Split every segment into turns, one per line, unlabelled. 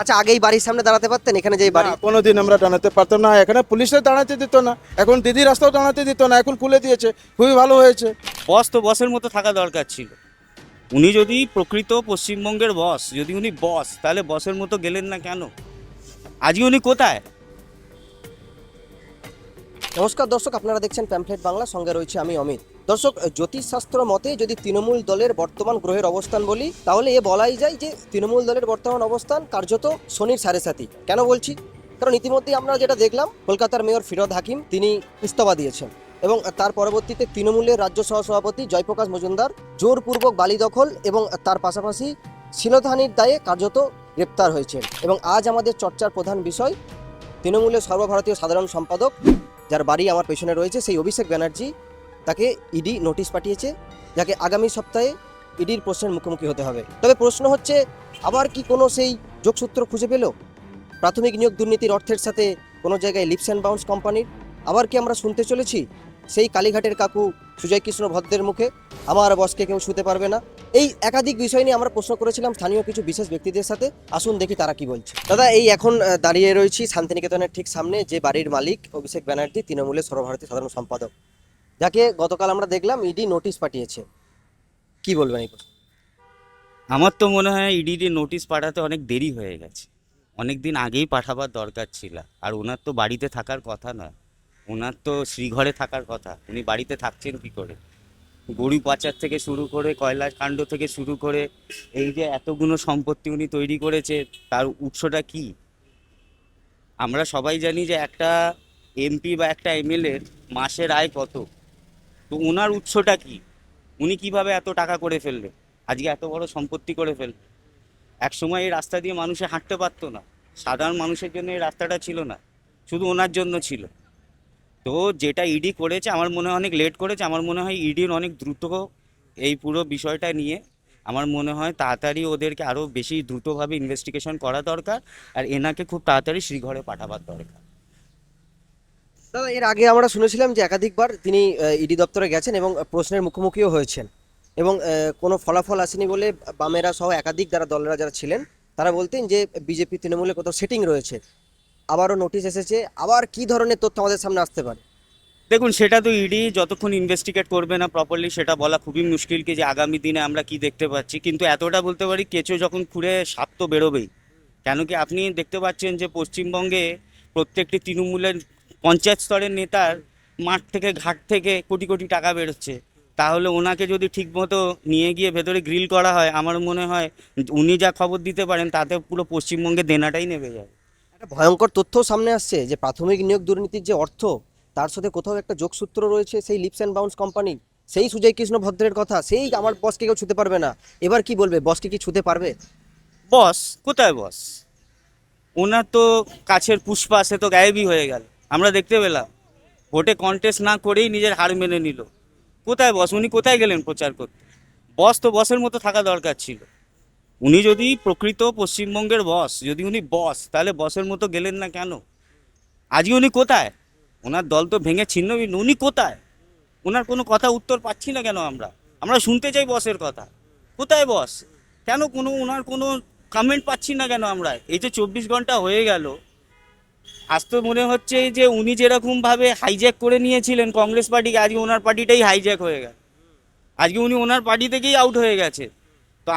আচ্ছা, আগেই বাড়ির সামনে দাঁড়াতে পারতেন, এখানে যেই বাড়ি।
না, কোনোদিন আমরা দাঁড়াতে পারতাম না, এখানে পুলিশে দাঁড়াতে দিত না, এখন দিদি রাস্তাও দাঁড়াতে দিত না, এখন খুলে দিয়েছে, খুবই ভালো হয়েছে।
বস তো বসের মতো থাকা দরকার ছিল। উনি যদি প্রকৃত পশ্চিমবঙ্গের বস, যদি উনি বস, তাহলে বসের মতো গেলেন না কেন? আজকে উনি কোথায়?
নমস্কার দর্শক, আপনারা দেখছেন প্যামফ্লেট বাংলা, সঙ্গে রয়েছে আমি অমিত। দর্শক, জ্যোতিষশাস্ত্র মতে যদি তৃণমূল দলের বর্তমান গ্রহের অবস্থান বলি, তাহলে এ বলাই যায় যে তৃণমূল দলের বর্তমান অবস্থান কার্যত শনির সাড়ে সাথী। কেন বলছি? কারণ ইতিমধ্যেই আমরা যেটা দেখলাম, কলকাতার মেয়র ফিরোজ হাকিম তিনি ইস্তফা দিয়েছেন এবং তার পরবর্তীতে তৃণমূলের রাজ্য সহসভাপতি জয়প্রকাশ মজুমদার জোরপূর্বক বালি দখল এবং তার পাশাপাশি শ্লীলতাহানির দায়ে কার্যত গ্রেপ্তার হয়েছেন। এবং আজ আমাদের চর্চার প্রধান বিষয় তৃণমূলের সর্বভারতীয় সাধারণ সম্পাদক, যার বাড়ি আমার পেছনে রয়েছে, সেই অভিষেক ব্যানার্জি, তাকে ইডি নোটিশ পাঠিয়েছে, যাকে আগামী সপ্তাহে ইডির প্রশ্নের মুখোমুখি হতে হবে। তবে প্রশ্ন হচ্ছে, আবার কি কোনো সেই যোগসূত্র খুঁজে পেল প্রাথমিক নিয়োগ দুর্নীতির অর্থের সাথে কোনো জায়গায় লিপস অ্যান্ড বাউন্স কোম্পানির? আবার কি আমরা শুনতে চলেছি সেই কালীঘাটের কাকু সুজয় কৃষ্ণ ভদ্রের মুখে, আমার বসকে কেউ ছুতে পারবে না? এই একাধিক বিষয় নিয়ে আমরা প্রশ্ন করেছিলাম স্থানীয় কিছু বিশেষ ব্যক্তিদের সাথে। আসুন দেখি তারা কি বলছে। দাদা, এই এখন দাঁড়িয়ে রয়েছি শান্তিনিকেতনের ঠিক সামনে, যে বাড়ির মালিক অভিষেক ব্যানার্জি, তৃণমূলের সর্বভারতীয় সাধারণ সম্পাদক, যাকে গতকাল আমরা দেখলাম ইডি নোটিশ পাঠিয়েছে। কি বলবেন এই প্রশ্নে?
আমার তো মনে হয় ইডির নোটিশ পাঠাতে অনেক দেরি হয়ে গেছে, অনেক দিন আগেই পাঠাবার দরকার ছিল। আর ওনার তো বাড়িতে থাকার কথা নয়, ওনার তো শ্রীঘরে থাকার কথা। উনি বাড়িতে থাকছেন কি করে? গরু পাচার থেকে শুরু করে, কয়লা কাণ্ড থেকে শুরু করে, এই যে এতগুলো সম্পত্তি উনি তৈরি করেছে, তার উৎসটা কি? আমরা সবাই জানি যে একটা এমপি বা একটা এমএলএ মাসের আয় কত, তো ওনার উৎসটা কি? উনি কিভাবে এত টাকা করে ফেললেন, আজকে এত বড় সম্পত্তি করে ফেললেন? এক সময় এই রাস্তা দিয়ে মানুষে হাঁটতে পারতো না, সাধারণ মানুষের জন্য এই রাস্তাটা ছিল না, শুধু ওনার জন্য ছিল। তো যেটা ইডি করেছে, আমার মনে হয় অনেক লেট করেছে। আমার মনে হয় ইডির অনেক দ্রুত এই পুরো বিষয়টা নিয়ে, আমার মনে হয় তাড়াতাড়ি ওদেরকে আরও বেশি দ্রুতভাবে ইনভেস্টিগেশন করা দরকার, আর এনাকে খুব তাড়াতাড়ি শ্রীঘরে পাঠাবার দরকার।
দাদা, এর আগে আমরা শুনেছিলাম যে একাধিকবার তিনি ইডি দপ্তরে গেছেন এবং প্রশ্নের মুখোমুখিও হয়েছেন, এবং কোনো ফলাফল আসেনি বলে বামেরা সহ একাধিক দলেরা যারা ছিলেন, তারা বলতেন যে বিজেপি তৃণমূলে কোথাও সেটিং রয়েছে। আবারও নোটিশ এসেছে, আবার কি ধরনের তথ্য আমাদের সামনে আসতে পারে?
দেখুন, সেটা তো ইডি যতক্ষণ ইনভেস্টিগেট করবে না প্রপারলি, সেটা বলা খুবই মুশকিল কি যে আগামী দিনে আমরা কি দেখতে পাচ্ছি। কিন্তু এতটা বলতে পারি, কেঁচো যখন খুঁড়ে সাপ তো বেরোবেই। কেন কি আপনি দেখতে পাচ্ছেন যে পশ্চিমবঙ্গে প্রত্যেকটি তৃণমূলের পঞ্চায়েত স্তরের নেতার মাঠ থেকে ঘাট থেকে কোটি কোটি টাকা বেরোচ্ছে। তাহলে ওনাকে যদি ঠিকমতো নিয়ে গিয়ে ভেতরে গ্রিল করা হয়, আমার মনে হয় উনি যা খবর দিতে পারেন তাতে পুরো পশ্চিমবঙ্গে দেনাটাই নেমে যাবে।
একটা ভয়ঙ্কর তথ্য সামনে আসছে যে প্রাথমিক নিয়োগ দুর্নীতির যে অর্থ, তার সাথে কোথাও একটা যোগসূত্র রয়েছে সেই লিপস অ্যান্ড বাউন্স কোম্পানি, সেই সুজয় কৃষ্ণ ভদ্রের কথা, সেই আমার বসকে কেউ ছুতে পারবে না। এবার কি বলবে, বসকে কি ছুতে পারবে?
বস কোথায়? বস ওনার তো কাছের পুষ্পা, সে তো গায়েবই হয়ে গেল, আমরা দেখতে পেলাম। ভোটে কন্টেস্ট না করেই নিজের হার মেনে নিল। কোথায় বস? উনি কোথায় গেলেন প্রচার করতে? বস তো বসের মতো থাকা দরকার ছিল। উনি যদি প্রকৃত পশ্চিমবঙ্গের বস, যদি উনি বস, তাহলে বসের মতো গেলেন না কেন? আজকে উনি কোথায়? ওনার দল তো ভেঙে ছিন্ন ভিন্ন, উনি কোথায়? ওনার কোনো কথা উত্তর পাচ্ছি না কেন? আমরা আমরা শুনতে চাই বসের কথা। কোথায় বস? কেন কোনো ওনার কোনো কমেন্ট পাচ্ছি না কেন আমরা? এই যে 24 ঘন্টা হয়ে গেল, আজ তো মনে হচ্ছে যে উনি যেরকমভাবে হাইজ্যাক করে নিয়েছিলেন কংগ্রেস পার্টিকে, আজকে ওনার পার্টিটাই হাইজ্যাক হয়ে গেল। আজকে উনি ওনার পার্টি থেকেই আউট হয়ে গেছে। তো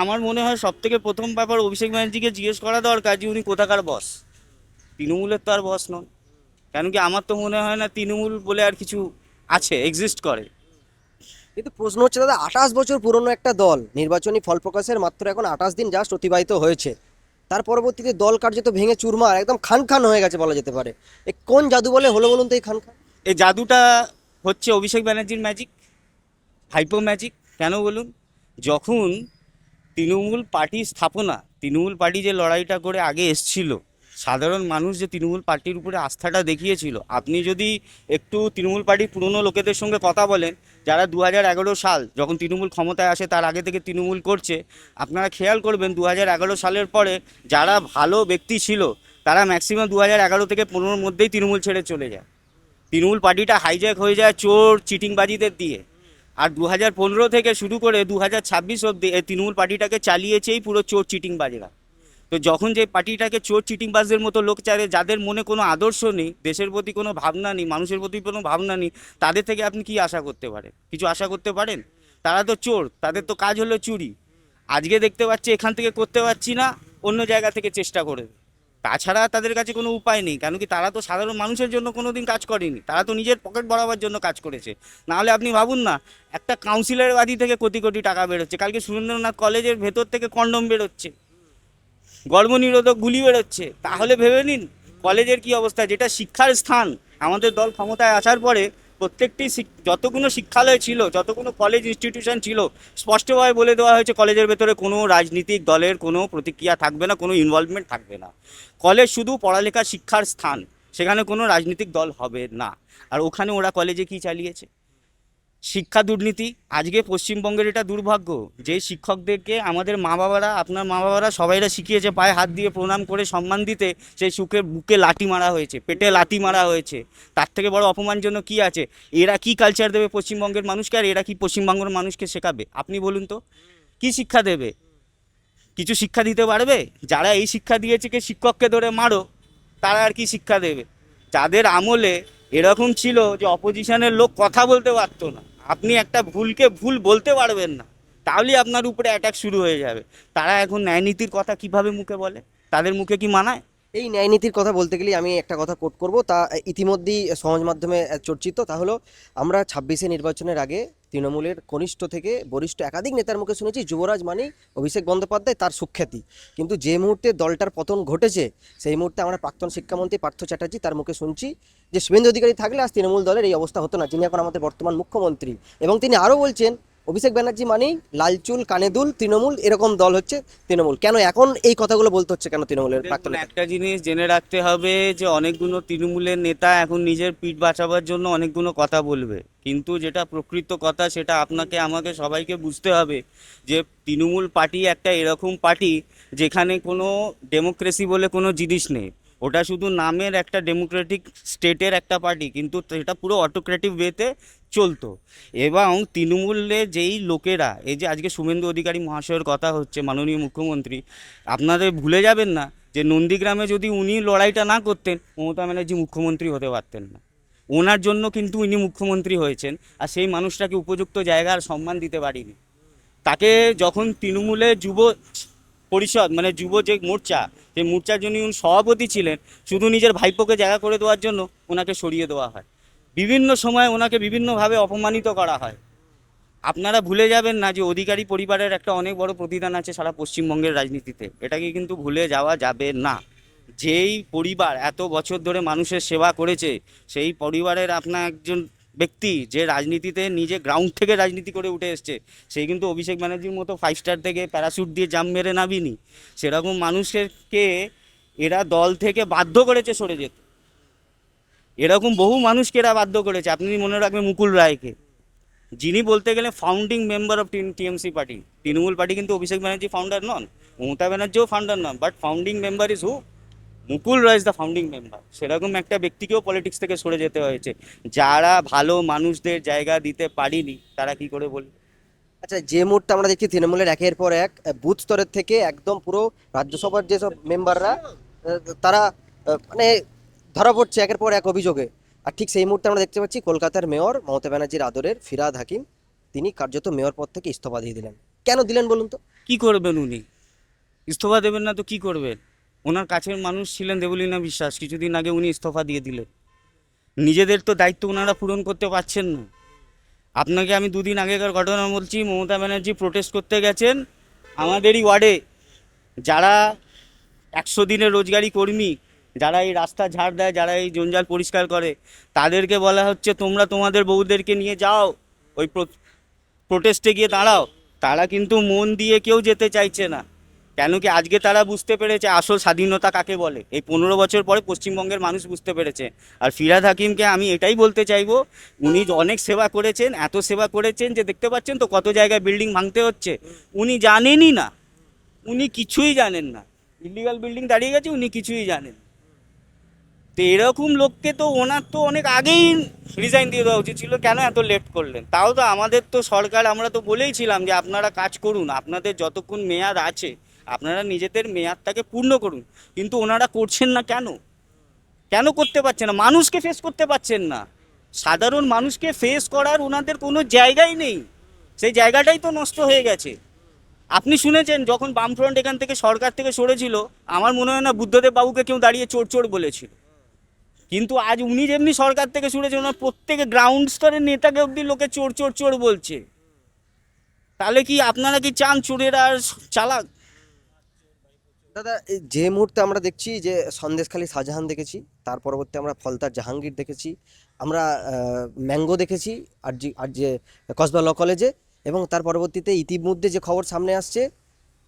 আমার মনে হয় সব থেকে প্রথম ব্যাপার অভিষেক ব্যানার্জিকে জিজ্ঞেস করা দরকার যে উনি কোথাকার বস। তৃণমূলের তো আর বস নন। কেন কি আমার তো মনে হয় না তৃণমূল বলে আর কিছু আছে, এক্সিস্ট করে।
কিন্তু প্রশ্ন হচ্ছে দাদা, 28 বছর পুরনো একটা দল, নির্বাচনী ফল প্রকাশের মাত্র এখন 28 দিন জাস্ট অতিবাহিত হয়েছে, তার পরবর্তীতে দল কার্যত ভেঙে চুরমার, একদম খান খান হয়ে গেছে বলা যেতে পারে। এ কোন জাদু বলে হলো বলুন তো এই খান খান?
এই জাদুটা হচ্ছে অভিষেক ব্যানার্জির ম্যাজিক, হাইপো ম্যাজিক। কেন বলুন? যখন তৃণমূল পার্টি স্থাপনা, তৃণমূল পার্টি যে লড়াইটা করে আগে এসছিল, সাধারণ মানুষ যে তৃণমূল পার্টির উপরে আস্থাটা দেখিয়েছিল, আপনি যদি একটু তৃণমূল পার্টির পুরনো লোকেদের সঙ্গে কথা বলেন, যারা 2011 সাল যখন তৃণমূল ক্ষমতায় আসে তার আগে থেকে তৃণমূল করছে, আপনারা খেয়াল করবেন 2011 সালের পরে যারা ভালো ব্যক্তি ছিল তারা ম্যাক্সিমাম 2011 থেকে 15-র মধ্যেই তৃণমূল ছেড়ে চলে যায়। তৃণমূল পার্টিটা হাইজ্যাক হয়ে যায় চোর চিটিংবাজিদের দিয়ে। আর 2015 থেকে শুরু করে 2026 অব্দি এই তৃণমূল পার্টিটাকে চালিয়েছেই পুরো চোর চিটিংবাজেরা। তো তো যখন যে পার্টিটাকে চোর চিটিংবাজদের মতো লোক চায়, যাদের মনে কোনো আদর্শ নেই, দেশের প্রতি কোনো ভাবনা নেই, মানুষের প্রতি কোনো ভাবনা নেই, তাদের থেকে আপনি কি আশা করতে পারেন? কিছু আশা করতে পারেন? তারা তো চোর, তাদের তো কাজ হলো চুরি। আজকে দেখতে পাচ্ছি এখান থেকে করতে পারছি না, অন্য জায়গা থেকে চেষ্টা করে। তাছাড়া তাদের কাছে কোনো উপায় নেই, কেন কি তারা তো সাধারণ মানুষের জন্য কোনো দিন কাজ করেনি, তারা তো নিজের পকেট ভরাবার জন্য কাজ করেছে। নাহলে আপনি ভাবুন না, একটা কাউন্সিলরের বাড়ি থেকে কোটি কোটি টাকা বেরোচ্ছে, কালকে সুরেন্দ্রনাথ কলেজের ভেতর থেকে কন্ডম বেরোচ্ছে, গর্ভনিরোধক গুলি বেরোচ্ছে, তাহলে ভেবে নিন কলেজের কি অবস্থা। যেটা শিক্ষার স্থান, আমাদের দল ক্ষমতায় আসার পরে প্রত্যেকটি যতগুলো শিক্ষালয় ছিল, যতগুলো কলেজ ইনস্টিটিউশন ছিল, স্পষ্টভাবে বলে দেওয়া হয়েছে কলেজের ভেতরে কোনো রাজনৈতিক দলের কোনো প্রতিক্রিয়া থাকবে না, কোনো ইনভলভমেন্ট থাকবে না। কলেজ শুধু পড়ালেখা শিক্ষার স্থান, সেখানে কোনো রাজনৈতিক দল হবে না। আর ওখানে ওরা কলেজে কি চালিয়েছে? শিক্ষা দুর্নীতি। আজকে পশ্চিমবঙ্গের এটা দুর্ভাগ্য যে শিক্ষকদেরকে আমাদের মা বাবারা, আপনার মা বাবারা সবাইরা শিখিয়েছে পায়ে হাত দিয়ে প্রণাম করে সম্মান দিতে, সেই সুখে বুকে লাঠি মারা হয়েছে, পেটে লাঠি মারা হয়েছে। তার থেকে বড় অপমানজনক কি আছে? এরা কি কালচার দেবে পশ্চিমবঙ্গের মানুষকে, আর এরা কি পশ্চিমবঙ্গের মানুষকে শেখাবে? আপনি বলুন তো, কি শিক্ষা দেবে? কিছু শিক্ষা দিতে পারবে? যারা এই শিক্ষা দিয়েছে কে শিক্ষককে ধরে মারো, তারা আর কি শিক্ষা দেবে? যাদের আমলে এরকম ছিল যে অপোজিশনের লোক কথা বলতে পারতো না, আপনি একটা ভুলকে ভুল বলতে পারবেন না, তাহলেই আপনার উপরে অ্যাটাক শুরু হয়ে যাবে। তারা এখন ন্যায়নীতির কথা কিভাবে মুখে বলে? তাদের মুখে কি মানায়?
এই ন্যায়নীতির কথা বলতে গেলে আমি একটা কথা কোট করব, তা ইতিমধ্যেই সমাজ মাধ্যমে চর্চিত। তা হলো, আমরা 26শে নির্বাচনের আগে তৃণমূলের কনিষ্ঠ থেকে বরিষ্ঠ একাধিক নেতার মুখে শুনেছি যুবরাজ মানেই অভিষেক বন্দ্যোপাধ্যায়, তার সুখ্যাতি। কিন্তু যে মুহূর্তে দলটার পতন ঘটেছে, সেই মুহূর্তে আমরা প্রাক্তন শিক্ষামন্ত্রী পার্থ চ্যাটার্জি, তার মুখে শুনছি যে শুভেন্দু অধিকারী থাকলে আজ তৃণমূল দলের এই অবস্থা হতো না, যিনি এখন আমাদের বর্তমান মুখ্যমন্ত্রী। এবং তিনি আরও বলছেন অভিষেক ব্যানার্জি মানেই লালচুল কানেদুল তৃণমূল, এরকম দল হচ্ছে তৃণমূল। কেন এখন এই কথাগুলো বলতে হচ্ছে কেন তৃণমূলের প্রাক্তন
দেখুন,
নেতা?
একটা জিনিস জেনে রাখতে হবে যে অনেকগুলো তৃণমূলের নেতা এখন নিজের পিঠ বাঁচাবার জন্য অনেকগুলো কথা বলবে, কিন্তু যেটা প্রকৃত কথা সেটা আপনাকে আমাকে সবাইকে বুঝতে হবে যে তৃণমূল পার্টি একটা এরকম পার্টি যেখানে কোনো ডেমোক্রেসি বলে কোনো জিনিস নেই। ওটা শুধু নামের একটা ডেমোক্রেটিক স্টেটের একটা পার্টি, কিন্তু সেটা পুরো অটোক্রেটিভ ওয়েতে চলতো। এবং তৃণমূলে যেই লোকেরা, এই যে আজকে শুভেন্দু অধিকারী মহাশয়ের কথা হচ্ছে, মাননীয় মুখ্যমন্ত্রী, আপনাদের ভুলে যাবেন না যে নন্দীগ্রামে যদি উনি লড়াইটা না করতেন, মমতা ব্যানার্জি মুখ্যমন্ত্রী হতে পারতেন না। ওনার জন্য কিন্তু উনি মুখ্যমন্ত্রী হয়েছেন, আর সেই মানুষটাকে উপযুক্ত জায়গার সম্মান দিতে পারিনি। তাকে যখন তৃণমূলের যুব পরিষদ মানে যুব যে মোর্চা, সেই মোর্চার জন্য উনি সভাপতি ছিলেন, শুধু নিজের ভাইপোকে জায়গা করে দেওয়ার জন্য ওনাকে সরিয়ে দেওয়া হয়। বিভিন্ন সময় ওনাকে বিভিন্নভাবে অপমানিত করা হয়। আপনারা ভুলে যাবেন না যে অধিকারী পরিবারের একটা অনেক বড় প্রতিদান আছে সারা পশ্চিমবঙ্গের রাজনীতিতে, এটাকে কিন্তু ভুলে যাওয়া যাবে না। যেই পরিবার এত বছর ধরে মানুষের সেবা করেছে, সেই পরিবারের আপনার একজন ব্যক্তি যে রাজনীতিতে নিজে গ্রাউন্ড থেকে রাজনীতি করে উঠে এসছে, সেই কিন্তু অভিষেক ব্যানার্জির মতো 5 স্টার থেকে প্যারাশুট দিয়ে জাম্প মেরে নামিনি। সেরকম মানুষকে এরা দল থেকে বাধ্য করেছে সরে যেতে। এরকম বহু মানুষকে এরা বাধ্য করেছে। আপনি মনে রাখবেন মুকুল রায়কে, যিনি বলতে গেলে founding member of TMC party. Trinamool party কিন্তু অভিষেক ব্যানার্জি ফাউন্ডার নন, মমতা ব্যানার্জিও ফাউন্ডার নন, but founding member is who? Mukul Roy is the founding member. সেরকম একটা ব্যক্তিকেও পলিটিক্স থেকে সরে যেতে হয়েছে। যারা ভালো মানুষদের জায়গা দিতে পারিনি, তারা কি করে বলবে?
আচ্ছা, যে মুহূর্তে আমরা দেখছি তৃণমূলের একের পর এক বুথ স্তরের থেকে একদম পুরো রাজ্যসভার যেসব মেম্বাররা, তারা মানে ধরা পড়ছে একের পর এক অভিযোগে। আর ঠিক সেই মুহূর্তে আমরা দেখতে পাচ্ছি কলকাতার মেয়র মমতা ব্যানার্জির আদরের ফিরহাদ হাকিম, তিনি কার্যত মেয়র পদ থেকে ইস্তফা দিয়ে দিলেন। কেন দিলেন বলুন তো?
কি করবেন উনি? ইস্তফা দেবেন না তো কি করবেন? ওনার কাছের মানুষ ছিলেন দেবলীনা বিশ্বাস, কিছুদিন আগে উনি ইস্তফা দিয়ে দিলেন। নিজেদের তো দায়িত্ব ওনারা পূরণ করতে পারছেন না। আপনাকে আমি 2 দিন আগেকার ঘটনা বলছি, মমতা ব্যানার্জি প্রোটেস্ট করতে গেছেন আমাদেরই ওয়ার্ডে। যারা 100 দিনের রোজগারি কর্মী, যারা এই রাস্তা ঝাড় দেয়, যারা এই জঞ্জাল পরিষ্কার করে, তাদেরকে বলা হচ্ছে তোমরা তোমাদের বউদেরকে নিয়ে যাও, ওই প্রোটেস্টে গিয়ে দাঁড়াও। তারা কিন্তু মন দিয়ে কেউ যেতে চাইছে না। কেন কি আজকে তারা বুঝতে পেরেছে আসল স্বাধীনতা কাকে বলে। এই 15 বছর পরে পশ্চিমবঙ্গের মানুষ বুঝতে পেরেছে। আর ফিরহাদ হাকিমকে আমি এটাই বলতে চাইবো, উনি অনেক সেবা করেছেন, এত সেবা করেছেন যে দেখতে পাচ্ছেন তো কত জায়গায় বিল্ডিং ভাঙতে হচ্ছে। উনি জানেনই না, উনি কিছুই জানেন না। ইলিগাল বিল্ডিং দাঁড়িয়ে গেছে, উনি কিছুই জানেন। তো এরকম লোককে তো ওনার তো অনেক আগেই রিজাইন দিয়ে দেওয়া উচিত ছিল। কেন এত লেট করলেন? তাও তো আমাদের তো সরকার, আমরা তো বলেইছিলাম যে আপনারা কাজ করুন, আপনাদের যতক্ষণ মেয়াদ আছে আপনারা নিজেদের মেয়াদটাকে পূর্ণ করুন, কিন্তু ওনারা করছেন না কেন? কেন করতে পারছেন না? মানুষকে ফেস করতে পারছেন না। সাধারণ মানুষকে ফেস করার ওনাদের কোনো জায়গাই নেই, সেই জায়গাটাই তো নষ্ট হয়ে গেছে। আপনি শুনেছেন যখন বামফ্রন্ট এখান থেকে সরকার থেকে সরেছিল, আমার মনে হয় না বুদ্ধদেব বাবুকে কেউ দাঁড়িয়ে চোর চোর বলেছিল। কিন্তু আজ উনি যেমনি সরকার থেকে সরেছে, ওনার প্রত্যেকে গ্রাউন্ড স্তরের নেতাকে অবধি লোকে চোর চোর চোর বলছে। তাহলে কি আপনারা কি চান চোরেরা আর চালাক?
দাদা, এই যে মুহূর্তে আমরা দেখছি যে সন্দেশখালী শাহজাহান দেখেছি, তার পরবর্তী আমরা ফলতার জাহাঙ্গীর দেখেছি, আমরা ম্যাঙ্গো দেখেছি আর যে কসবা ল কলেজে, এবং তার পরবর্তীতে ইতিমধ্যে যে খবর সামনে আসছে,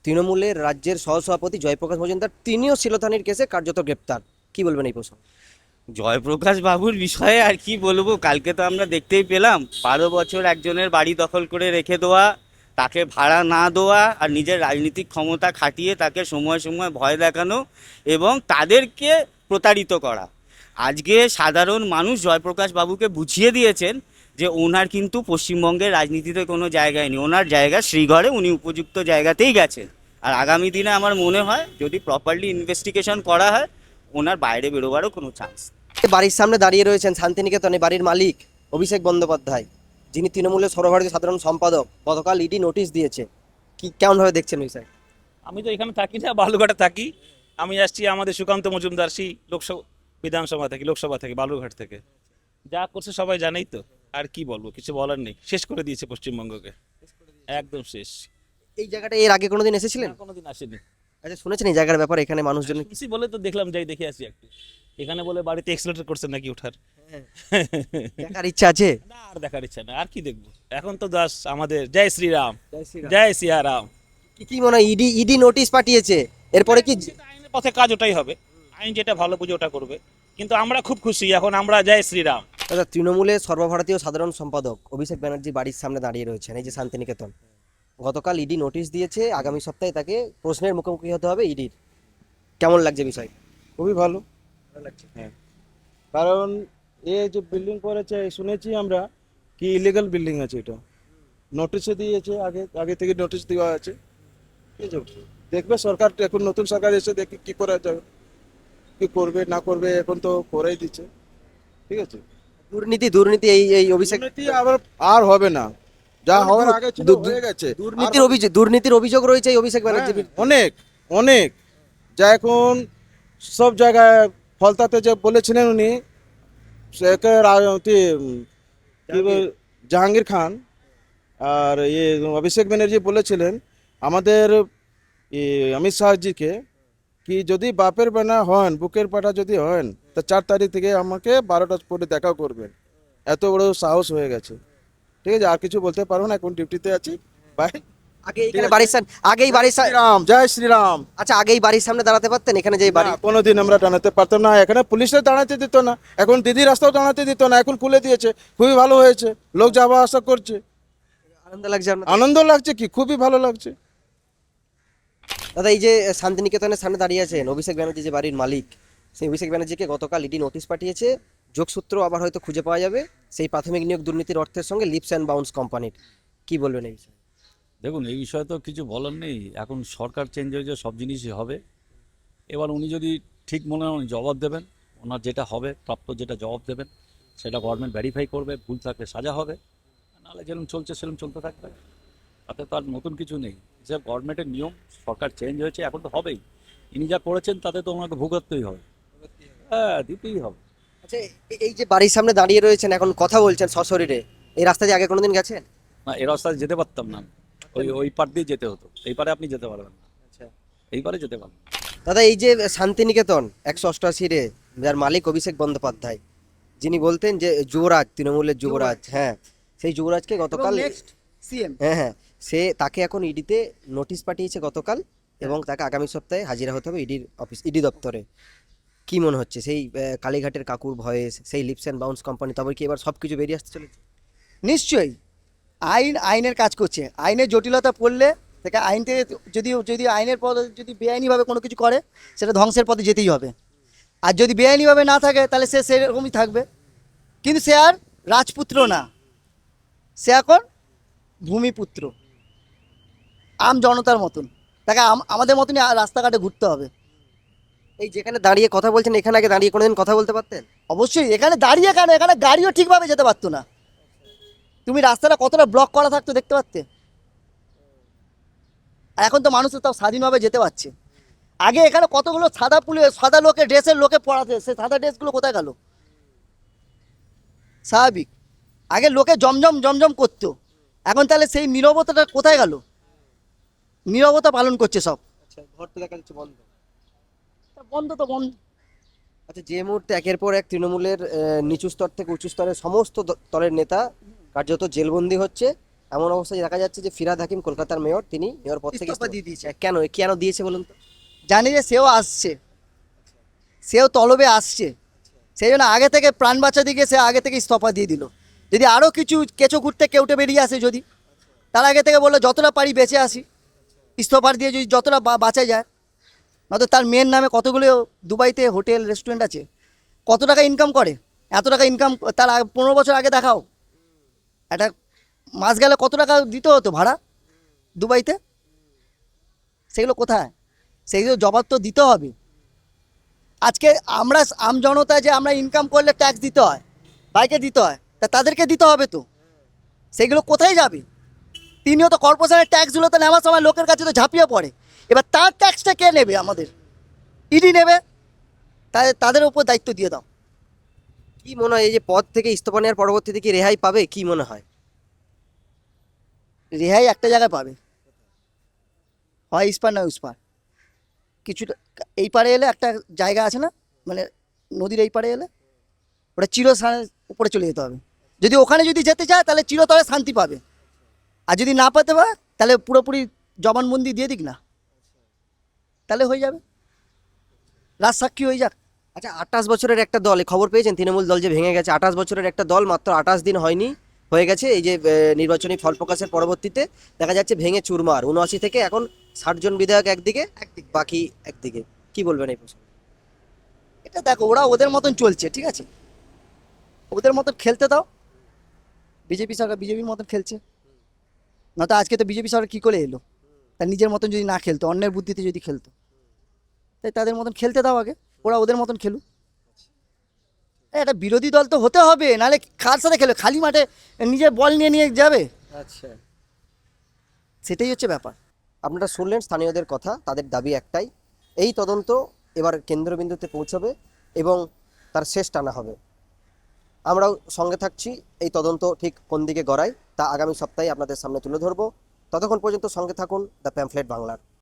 তৃণমূলের রাজ্যের সহসভাপতি জয়প্রকাশ মজুমদার তিনিও শিলথানির কেসে কার্যত গ্রেপ্তার। কি বলবেন এই প্রসঙ্গে?
জয়প্রকাশ বাবুর বিষয়ে আর কি বলবো, কালকে তো আমরা দেখতেই পেলাম 12 বছর একজনের বাড়ি দখল করে রেখে দেওয়া, তাকে ভাড়া না দেওয়া, আর নিজের রাজনৈতিক ক্ষমতা খাটিয়ে তাকে সময় সময় ভয় দেখানো এবং তাদেরকে প্রতারিত করা। আজকে সাধারণ মানুষ জয়প্রকাশ বাবুকে বুঝিয়ে দিয়েছেন যে ওনার কিন্তু পশ্চিমবঙ্গের রাজনীতিতে কোনো জায়গায় নেই, ওনার জায়গা শ্রীঘরে, উনি উপযুক্ত জায়গাতেই গেছেন। আর আগামী দিনে আমার মনে হয় যদি প্রপারলি ইনভেস্টিগেশন করা হয়, ওনার বাইরে বেরোবারও কোনো চান্স।
বাড়ির সামনে দাঁড়িয়ে রয়েছেন শান্তিনিকেতনে বাড়ির মালিক অভিষেক বন্দ্যোপাধ্যায়, যিনি তৃণমূলের সর্বভারতীয় সাধারণ সম্পাদক। গতকাল ইডি নোটিশ দিয়েছে, কি কেমনভাবে দেখছেন বিষয়?
আমি তো এখানে থাকি না, বালুঘাটে থাকি। আমি আসছি আমাদের সুকান্ত মজুমদার সেই বিধানসভা থেকে, লোকসভা থেকে, বালুরঘাট থেকে। যা করছে সবাই জানেই তো, আর কি বলবো, কিছু বলার নেই। শেষ করে দিয়েছে পশ্চিমবঙ্গকে, একদম শেষ।
এই জায়গাটা এর আগে কোনোদিন এসেছিলেন?
না, কোনোদিন আসেনি।
আচ্ছা, শুনেছেন এই জায়গার ব্যাপারে? এখানে মানুষজন
খুশি বলে তো দেখলাম, যাই দেখে আসি একটু। এখানে বলে বাড়িতে এক্সিলেটর করছে নাকি ওঠার।
দেখার ইচ্ছা আছে?
না, আর দেখার ইচ্ছা না, আর কি দেখবো। এখন তো দাস আমাদের জয় শ্রীরাম, জয় সিয়ারাম।
কি কি মনে হয় ইডি নোটিশ পাঠিয়েছে, এরপরে কি?
সেটা আইনের পথে কাজ ওটাই হবে, আইন যেটা ভালো বুঝে ওটা করবে। কিন্তু আমরা খুব খুশি, এখন আমরা জয় শ্রীরাম।
দাদা, তৃণমূলের সর্বভারতীয় সাধারণ সম্পাদক অভিষেক ব্যানার্জি বাড়ির সামনে দাঁড়িয়ে রয়েছেন এই যে শান্তিনিকেতন। গতকাল ইডি নোটিশ দিয়েছে, আগামী সপ্তাহে তাকে প্রশ্নের মুখোমুখি হতে হবে ইডির। কেমন লাগছে বিষয়?
খুবই ভালো।
লাগছে।
হ্যাঁ, কারণ এ যে বিল্ডিং করেছে শুনেছি আমরা কি ইলিগাল বিল্ডিং আছে, এটা নোটিশে দিয়েছে, আগে আগে থেকে নোটিশ দেওয়া আছে। ঠিক আছে, দেখবে সরকার, এখন নতুন সরকার এসে দেখি কি করা যাবে, কি করবে না করবে, এখন তো করেই দিচ্ছে। ঠিক আছে,
দুর্নীতি দুর্নীতি এই এই অভিষেক
দুর্নীতি আবার আর হবে না, যা হওয়ার আগে ছিল হয়ে গেছে।
দুর্নীতির অভিযোগ রয়েছে এই অভিষেক ব্যানার্জি।
হ্যাঁ, অনেক অনেক, যা এখন সব জায়গায় ফলতাতে যে বলেছিলেন উনি, জাহাঙ্গীর খান আর অভিষেক ব্যানার্জি বলেছিলেন আমাদের অমিত শাহজিকে কি যদি বাপের বেনা হন, বুকের পাটা যদি হন, তা 4 তারিখ থেকে আমাকে 12টা পরে দেখা করবেন। এত বড় সাহস হয়ে গেছে। ঠিক আছে, আর কিছু বলতে পারবো না, এখন ডিউটিতে আছি। বাই।
আগেই বাড়ির
শ্রীরাম, জয় শ্রীরাম।
আচ্ছা, আগেই বাড়ির সামনে দাঁড়াতে পারতেন, এখানে যে বাড়ি।
না, কোনোদিন আমরা দাঁড়াতে পারতাম না, এখানে পুলিশে দাঁড়াতে দিত না, এখন দিদি রাস্তাও দাঁড়াতে দিত না, এখন খুলে দিয়েছে, খুবই ভালো হয়েছে, লোক যাওয়া আসা করছে।
আনন্দ লাগছে আপনার?
আনন্দ লাগছে, কি খুবই ভালো লাগছে।
দাদা, এই যে শান্তিনিকেতনের সামনে দাঁড়িয়ে আছেন অভিষেক ব্যানার্জি যে বাড়ির মালিক, সেই অভিষেক ব্যানার্জিকে গতকাল ইডি নোটিশ পাঠিয়েছে, যোগসূত্র আবার হয়তো খুঁজে পাওয়া যাবে সেই প্রাথমিক নিয়োগ দুর্নীতির অর্থের সঙ্গে লিপস অ্যান্ড বাউন্স কোম্পানির। কি বলবেন এই বিষয়ে?
দেখুন, এই বিষয়ে তো কিছু বলার নেই, এখন সরকার চেঞ্জ হয়েছে, সব জিনিসই হবে। এবার উনি যদি ঠিক মনে হয় উনি জবাব দেবেন, ওনার যেটা হবে প্রাপ্ত যেটা জবাব দেবেন সেটা গভর্নমেন্ট ভেরিফাই করবে, ভুল থাকলে সাজা হবে, নাহলে যেরকম চলছে সেরকম চলতে থাকবে। তাতে তো আর নতুন কিছু নেই, যে গভর্নমেন্টের নিয়ম, সরকার চেঞ্জ হয়েছে, এখন তো হবেই। ইনি যা করেছেন তাতে তো ওনাকে ভুগতেই হবে, হ্যাঁ, দিতেই হবে।
আচ্ছা, এই যে বাড়ির সামনে দাঁড়িয়ে রয়েছেন, এখন কথা বলছেন সশরীরে, এই রাস্তা দিয়ে আগে কোনোদিন গেছেন?
না, এই রাস্তায় যেতে পারতাম না, ওই পার দিয়ে যেতে হতো, এই পারে আপনি যেতে পারবেন না,
আচ্ছা
এই পারে যেতে পারবেন না।
দাদা, এই যে শান্তিনিকেতন 188 রে যার মালিক অভিষেক বন্দ্যোপাধ্যায়, যিনি বলতেন যে যুবরাজ, তৃণমূলের যুবরাজ, হ্যাঁ, সেই যুবরাজকে গতকাল
সিএম
হ্যাঁ হ্যাঁ, তাকে এখন ইডিতে নোটিশ পাঠিয়েছে গতকাল, এবং তাকে আগামী সপ্তাহে হাজিরা হতে হবে ইডি দপ্তরে। কি মনে হচ্ছে সেই কালীঘাটের কাকুর ভয়েস, সেই লিপস অ্যান্ড বাউন্স কোম্পানি, তবে কি এবার সবকিছু বেরিয়ে আসতে চলেছে?
নিশ্চয়ই আইনের কাজ করছে। আইনের জটিলতা পড়লে থেকে আইন থেকে যদি আইনের পথে যদি বেআইনিভাবে কোনো কিছু করে, সেটা ধ্বংসের পথে যেতেই হবে। আর যদি বেআইনিভাবে না থাকে তাহলে সে সেরকমই থাকবে। কিন্তু সে আর রাজপুত্র না, সে এখন ভূমিপুত্র, আম জনতার মতন। তাকে আমাদের মতনই রাস্তাঘাটে ঘুরতে হবে।
এই যেখানে দাঁড়িয়ে কথা বলছেন, এখানে আগে দাঁড়িয়ে কোনোদিন কথা বলতে পারতেন?
অবশ্যই এখানে দাঁড়িয়ে কেন, এখানে গাড়িও ঠিকভাবে যেতে পারতো না। তুমি রাস্তাটা কতটা ব্লক করা থাকতো দেখতে পারতে। আর এখন তো মানুষ তো তাও স্বাধীনভাবে যেতে পারছে। আগে এখানে কতগুলো সাদা লোকের ড্রেসের লোকে পড়াতে, সে সাদা ড্রেসগুলো কোথায় গেল? স্বাভাবিক, আগে লোকে জমজম জমজম করতো, এখন তাহলে সেই নীরবতাটা কোথায় গেল? নীরবতা পালন করছে সব।
আচ্ছা, ঘর তো দেখা যাচ্ছে বন্ধ।
তা বন্ধ তো বন্ধ।
আচ্ছা, যে মুহূর্তে একের পর এক তৃণমূলের নিচু স্তর থেকে উঁচু স্তরের সমস্ত দলের নেতা কার্যত জেলবন্দি হচ্ছে, এমন অবস্থায় দেখা যাচ্ছে যে ফিরহাদ হাকিম কলকাতার মেয়র, তিনি মেয়র পদ থেকে
ইস্তফা দিয়ে দিয়েছে।
কেন কেন দিয়েছে বলুন তো?
জানি যে সেও আসছে, সেও তলবে আসছে, সেই জন্য আগে থেকে প্রাণ বাঁচা দিকে সে আগে থেকে ইস্তফা দিয়ে দিল। যদি আরও কিছু কেঁচো ঘুরতে কেউটে বেরিয়ে আসে, যদি তার আগে থেকে বললো যতটা পারি বেঁচে আসি, ইস্তফার দিয়ে যদি যতটা বাঁচা যায়। নয়তো তার মেয়ের নামে কতগুলো দুবাইতে হোটেল রেস্টুরেন্ট আছে, কত টাকা ইনকাম করে, এত টাকা ইনকাম তার 15 বছর আগে দেখাও। একটা মাস গেলে কত টাকা দিতে হতো ভাড়া দুবাইতে, সেগুলো কোথায়? সেইগুলো জবাব তো দিতে হবে। আজকে আমরা জনতা যে আমরা ইনকাম করলে ট্যাক্স দিতে হয়, বাইকে দিতে হয়, তা তাদেরকে দিতে হবে তো, সেগুলো কোথায় যাবে? তিনিও তো কর্পোরেশনের ট্যাক্সগুলো তো নেওয়ার সময় লোকের কাছে তো ঝাঁপিয়ে পড়ে। এবার তার ট্যাক্সটা কে নেবে? আমাদের ইডি নেবে। তাদের উপর দায়িত্ব দিয়ে দাও।
কি মনে হয় এই যে পদ থেকে ইস্তফা নেওয়ার পরবর্তীতে কি রেহাই পাবে, কি মনে হয়?
রেহাই একটা জায়গায় পাবে, হয় ইস্পার না উস্পার। কিছুটা এই পারে এলে একটা জায়গা আছে না, মানে নদীর এই পারে এলে ওটা উপরে চলে যেতে হবে। যদি ওখানে যদি যেতে চায় তাহলে চিরতরে শান্তি পাবে, আর যদি না পেতে পারে তাহলে পুরোপুরি জবানবন্দি দিয়ে দিক না, তাহলে হয়ে যাবে, রাজসাক্ষী হয়ে যাক।
আচ্ছা, 28 বছরের একটা দল, এই খবর পেয়েছেন তৃণমূল দল যে ভেঙে গেছে? 28 বছরের একটা দল, মাত্র 28 দিন হয়নি হয়ে গেছে এই যে নির্বাচনী ফল প্রকাশের পরবর্তীতে দেখা যাচ্ছে ভেঙে চুরমার। 79 থেকে এখন 60 জন বিধায়ক একদিকে, বাকি একদিকে। কি বলবেন এই প্রসঙ্গে?
এটা দেখো, ওরা ওদের মতন চলছে, ঠিক আছে, ওদের মতন খেলতে দাও। বিজেপি সরকার বিজেপির মতন খেলছে, নয়তো আজকে তো বিজেপি সরকার কী করে এলো? তার নিজের মতন যদি না খেলতো, অন্যের বুদ্ধিতে যদি খেলতো, তাই তাদের মতন খেলতে দাও আগে, ওরা ওদের মতন খেলুক। একটা বিরোধী দল তো হতে হবে, নাহলে কার সাথে খেলবে? খালি মাঠে নিজের বল নিয়ে নিয়ে যাবে,
আচ্ছা,
সেটাই হচ্ছে ব্যাপার।
আপনারা শুনলেন স্থানীয়দের কথা, তাদের দাবি একটাই, এই তদন্ত এবার কেন্দ্রবিন্দুতে পৌঁছবে এবং তার শেষ টানা হবে। আমরাও সঙ্গে থাকছি, এই তদন্ত ঠিক কোন দিকে গড়ায় তা আগামী সপ্তাহে আপনাদের সামনে তুলে ধরবো। ততক্ষণ পর্যন্ত সঙ্গে থাকুন দ্য প্যামফ্লেট বাংলার।